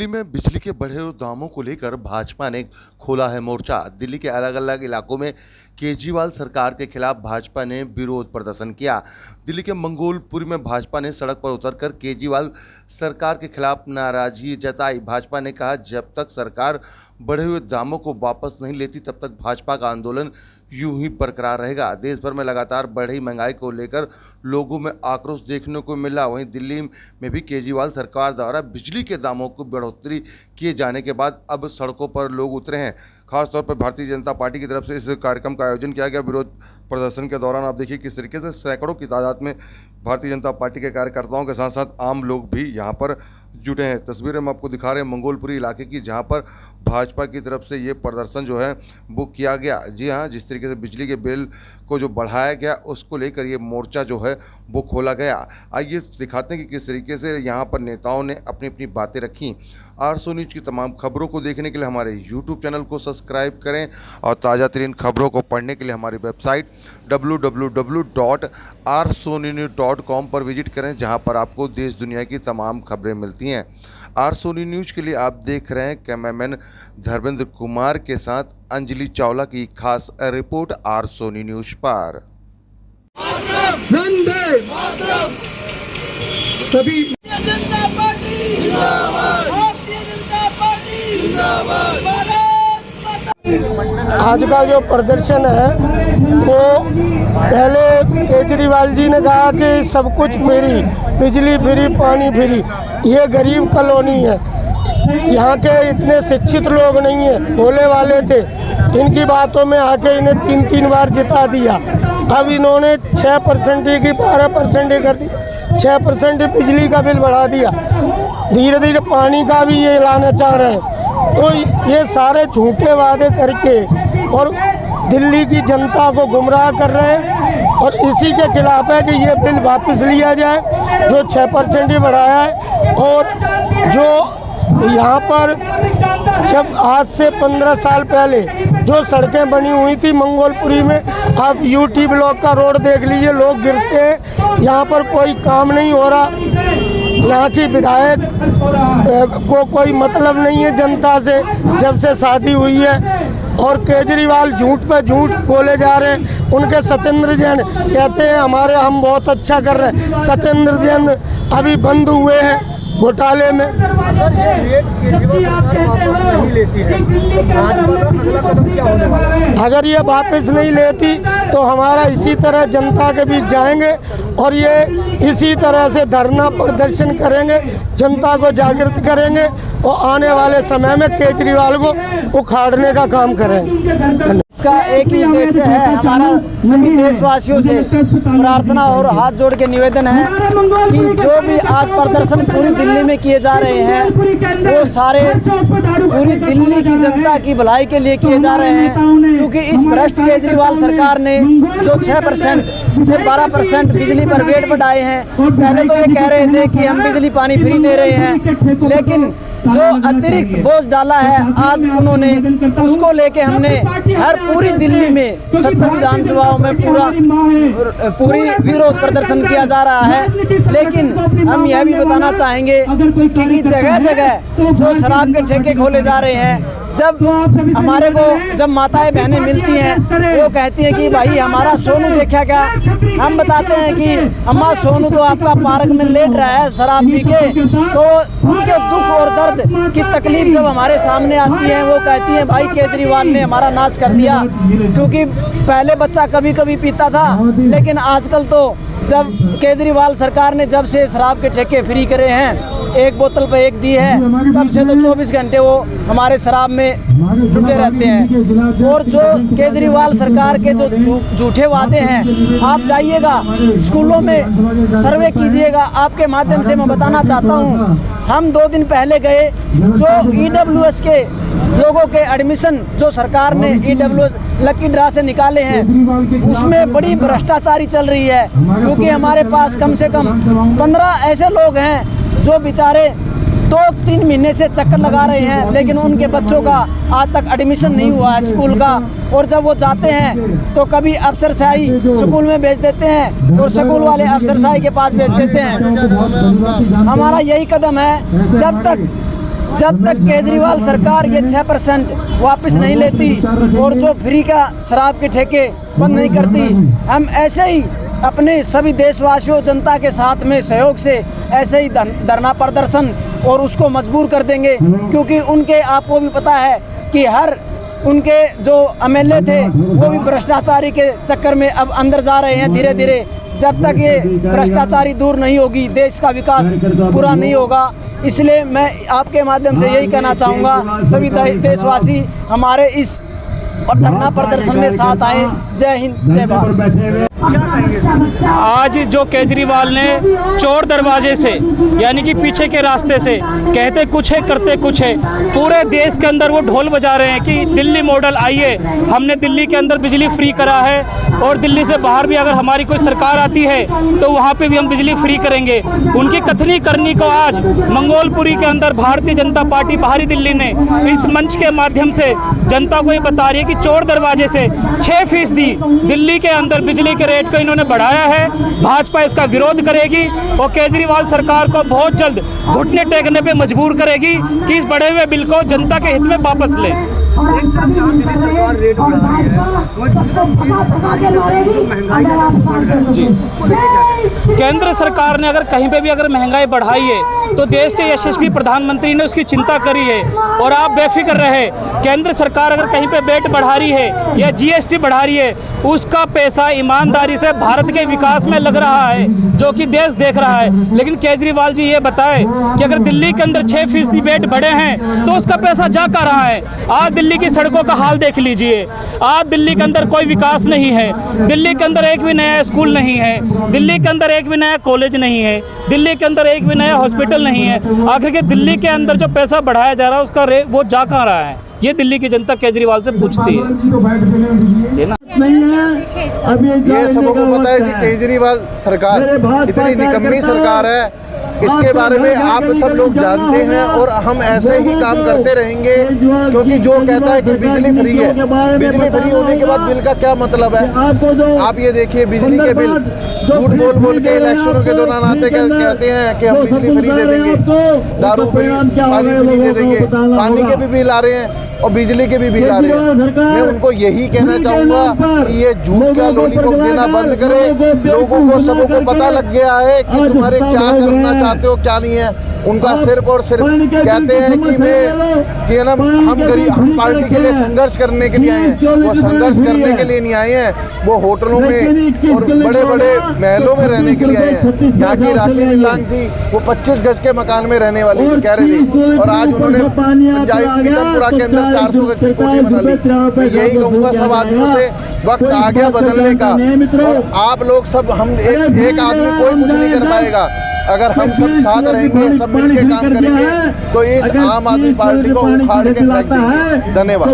दिल्ली में बिजली के बढ़े हुए दामों को लेकर भाजपा ने खोला है मोर्चा। दिल्ली के अलग अलग इलाकों में केजरीवाल सरकार के खिलाफ भाजपा ने विरोध प्रदर्शन किया। दिल्ली के मंगोलपुरी में भाजपा ने सड़क पर उतरकर केजरीवाल सरकार के खिलाफ नाराजगी जताई। भाजपा ने कहा, जब तक सरकार बढ़े हुए दामों को वापस नहीं लेती तब तक भाजपा का आंदोलन यूं ही बरकरार रहेगा। देश भर में लगातार बढ़ी महंगाई को लेकर लोगों में आक्रोश देखने को मिला। वहीं दिल्ली में भी केजरीवाल सरकार द्वारा बिजली के दामों को बढ़ोतरी किए जाने के बाद अब सड़कों पर लोग उतरे हैं। खासतौर पर भारतीय जनता पार्टी की तरफ से इस कार्यक्रम का आयोजन किया गया। विरोध प्रदर्शन के दौरान आप देखिए किस तरीके से सैकड़ों की तादाद में भारतीय जनता पार्टी के कार्यकर्ताओं के साथ साथ आम लोग भी यहाँ पर जुटे हैं। तस्वीरें हम आपको दिखा रहे हैं मंगोलपुरी इलाके की, जहाँ पर भाजपा की तरफ से ये प्रदर्शन जो है वो किया गया। जी हाँ, जिस तरीके से बिजली के बिल को जो बढ़ाया गया उसको लेकर ये मोर्चा जो है वो खोला गया। आइए दिखाते हैं कि किस तरीके से यहाँ पर नेताओं ने अपनी अपनी बातें रखी। आरसो न्यूज़ की तमाम खबरों को देखने के लिए हमारे यूट्यूब चैनल को सब्सक्राइब करें और ताज़ा तरीन खबरों को पढ़ने के लिए हमारी वेबसाइट www.arsonews.com पर विजिट करें, जहां पर आपको देश दुनिया की तमाम खबरें मिलती हैं। आरसो न्यूज़ के लिए आप देख रहे हैं कैमरामैन धर्मेंद्र कुमार के साथ अंजलि चावला की खास रिपोर्ट आरसो न्यूज़ पर। सभी आज का जो प्रदर्शन है वो पहले केजरीवाल जी ने कहा कि सब कुछ फ्री, बिजली फ्री, पानी फ्री। ये गरीब कॉलोनी है, यहाँ के इतने शिक्षित लोग नहीं हैं, भोले वाले थे। इनकी बातों में आके इन्हें 3 बार जिता दिया। अब इन्होंने 6% की 12% कर दी, 6% बिजली का बिल बढ़ा दिया। धीरे धीरे पानी का भी ये लाना चाह रहे हैं। तो ये सारे झूठे वादे करके और दिल्ली की जनता को गुमराह कर रहे हैं और इसी के खिलाफ है कि ये बिल वापस लिया जाए जो 6% ही बढ़ाया है। और जो यहाँ पर जब आज से 15 साल पहले जो सड़कें बनी हुई थी मंगोलपुरी में, आप यूटी ब्लॉक का रोड देख लीजिए, लोग गिरते हैं। यहाँ पर कोई काम नहीं हो रहा। यहाँ की विधायक को कोई मतलब नहीं है जनता से, जब से शादी हुई है। और केजरीवाल झूठ पे झूठ बोले जा रहे हैं। उनके सत्येंद्र जैन कहते हैं हमारे हम बहुत अच्छा कर रहे हैं। सत्येंद्र जैन अभी बंद हुए हैं घोटाले में। अगर ये वापस नहीं लेती तो हमारा इसी तरह जनता के बीच जाएंगे और ये इसी तरह से धरना प्रदर्शन करेंगे, जनता को जागृत करेंगे और आने वाले समय में केजरीवाल को उखाड़ने का काम करेंगे। इसका एक ही उद्देश्य है, हमारा सभी देशवासियों से प्रार्थना और हाथ जोड़ के निवेदन है कि जो भी आज प्रदर्शन पूरी दिल्ली में किए जा रहे हैं वो सारे पूरी दिल्ली की जनता की भलाई के लिए किए जा रहे हैं। क्योंकि इस भ्रष्ट केजरीवाल सरकार ने जो 6% से 12% बिजली पर रेट बढ़ाए हैं। पहले तो ये कह रहे थे कि हम बिजली पानी फ्री दे रहे हैं, लेकिन जो अतिरिक्त बोझ डाला है आज उन्होंने, उसको लेके हमने हर पूरी दिल्ली में 70 विधानसभाओं में पूरी विरोध प्रदर्शन किया जा रहा है। लेकिन हम यह भी बताना चाहेंगे कि जगह जगह जो शराब के ठेके खोले जा रहे हैं, जब हमारे को जब माताएं बहनें मिलती हैं वो कहती हैं कि भाई हमारा सोनू देखा क्या। हम बताते हैं कि अम्मा सोनू तो आपका पार्क में लेट रहा है शराब पी के। तो उनके दुख और दर्द की तकलीफ जब हमारे सामने आती है वो कहती हैं भाई केजरीवाल ने हमारा नाश कर दिया। क्योंकि पहले बच्चा कभी कभी पीता था, लेकिन आजकल तो जब केजरीवाल सरकार ने जब से शराब के ठेके फ्री करे हैं, 1 बोतल पे 1 दी है, तब से तो 24 घंटे वो हमारे शराब में डूबे रहते हैं। और जो केजरीवाल सरकार के जो झूठे वादे हैं, आप जाइएगा स्कूलों में सर्वे कीजिएगा। आपके माध्यम से मैं बताना चाहता हूँ, हम 2 दिन पहले गए, जो EWS के लोगों के एडमिशन जो सरकार ने EWS लकी ड्रा से निकाले हैं, उसमें बड़ी भ्रष्टाचारी चल रही है। क्योंकि हमारे पास कम से कम 15 ऐसे लोग हैं जो बेचारे 2-3 महीने से चक्कर लगा रहे हैं, लेकिन उनके बच्चों का आज तक एडमिशन नहीं हुआ है स्कूल का। और जब वो जाते हैं तो कभी अफसरशाही स्कूल में भेज देते हैं और स्कूल वाले अफसरशाही के पास भेज देते हैं। हमारा यही कदम है, जब तक जब तक केजरीवाल सरकार ये 6% वापस नहीं लेती और जो फ्री का शराब के ठेके बंद नहीं करती, हम ऐसे ही अपने सभी देशवासियों जनता के साथ में सहयोग से ऐसे ही धरना प्रदर्शन और उसको मजबूर कर देंगे। क्योंकि उनके, आपको भी पता है कि हर उनके जो एमएलए थे वो भी भ्रष्टाचारी के चक्कर में अब अंदर जा रहे हैं धीरे धीरे। जब तक ये भ्रष्टाचारी दूर नहीं होगी, देश का विकास पूरा नहीं होगा। इसलिए मैं आपके माध्यम से यही कहना चाहूँगा, सभी देशवासी हमारे इस धरना प्रदर्शन में साथ आए। जय हिंद, जय भारत। आज जो केजरीवाल ने चोर दरवाजे से, यानी कि पीछे के रास्ते से, कहते कुछ है करते कुछ है, पूरे देश के अंदर वो ढोल बजा रहे हैं कि दिल्ली मॉडल आइए, हमने दिल्ली के अंदर बिजली फ्री करा है और दिल्ली से बाहर भी अगर हमारी कोई सरकार आती है तो वहाँ पे भी हम बिजली फ्री करेंगे। उनकी कथनी करनी को आज मंगोलपुरी के अंदर भारतीय जनता पार्टी बाहरी दिल्ली ने इस मंच के माध्यम से जनता को ये बता रही है कि चोर दरवाजे से 6% दिल्ली के अंदर बिजली के रेट को इन्होंने बढ़ाया है। भाजपा इसका विरोध करेगी और केजरीवाल सरकार को बहुत जल्द घुटने टेकने पे मजबूर करेगी कि इस बढ़े हुए बिल को जनता के हित में वापस लें। एक तरफ जहाँ दिल्ली सरकार रेट बढ़ा रही है, वहीं दूसरी तरफ केंद्र सरकार की तरफ से जो महंगाई का रेट बढ़ रहा है, उसको लेके क्या कहें? केंद्र सरकार ने अगर कहीं पे भी अगर महंगाई बढ़ाई है तो देश के यशस्वी प्रधानमंत्री ने उसकी चिंता करी है और आप बेफिक्र रहे। केंद्र सरकार अगर कहीं पे वेट बढ़ा रही है या जीएसटी बढ़ा रही है, उसका पैसा ईमानदारी से भारत के विकास में लग रहा है, जो कि देश देख रहा है। लेकिन केजरीवाल जी ये बताए कि अगर दिल्ली के अंदर 6% वेट बढ़े हैं तो उसका पैसा जा कहाँ रहा है। आज दिल्ली की सड़कों का हाल देख लीजिए। आज दिल्ली के अंदर कोई विकास नहीं है, दिल्ली के अंदर एक भी नया स्कूल नहीं है, दिल्ली के अंदर एक भी नया कॉलेज नहीं है, दिल्ली के अंदर एक भी नया हॉस्पिटल नहीं है। आखिर के दिल्ली के अंदर जो पैसा बढ़ाया जा रहा है उसका रेट वो जा कहाँ रहा है, ये दिल्ली की जनता केजरीवाल से पूछती है ना। ये सबको पता है कि केजरीवाल सरकार इतनी निकम्मी सरकार है, इसके बारे में आप सब लोग जानते हैं और हम ऐसे ही काम करते रहेंगे। क्योंकि जो कहता है कि बिजली फ्री है, बिजली फ्री होने के बाद बिल का क्या मतलब है? आप ये देखिए, बिजली के बिल झूठ बोल बोल के इलेक्शनों के दौरान आते कहते हैं कि हम बिजली फ्री दे देंगे, दारू फ्री, पानी फ्री दे देंगे। पानी के भी बिल आ रहे हैं और बिजली के भी बिल आ रहे हैं। मैं उनको यही कहना चाहूँगा कि ये झूठ का लॉलीपॉप देना बंद करें। लोगों को सबको पता लग गया है कि तुम्हारे क्या करना चाहते हो क्या नहीं है। उनका सिर्फ और सिर्फ कहते हैं कि हम पार्टी के लिए संघर्ष करने के लिए आए हैं। वो संघर्ष करने के लिए नहीं आए हैं, वो होटलों में और बड़े बड़े महलों में रहने के लिए आए हैं। यहाँ की राखी मिलान थी, वो 25 गज के मकान में रहने वाली कह रही थी और आज उन्होंने पिथनपुरा के अंदर 400 गज की कोठी बना ली। मैं यही कहूँगा सब आदमियों से, वक्त आ गया बदलने का। और आप लोग सब, हम एक आदमी कोई कुछ नहीं कर पाएगा। अगर हम सब साथ रहेंगे, सब मिलकर काम करेंगे तो इस आम आदमी पार्टी को उखाड़ के फेंक देंगे। धन्यवाद।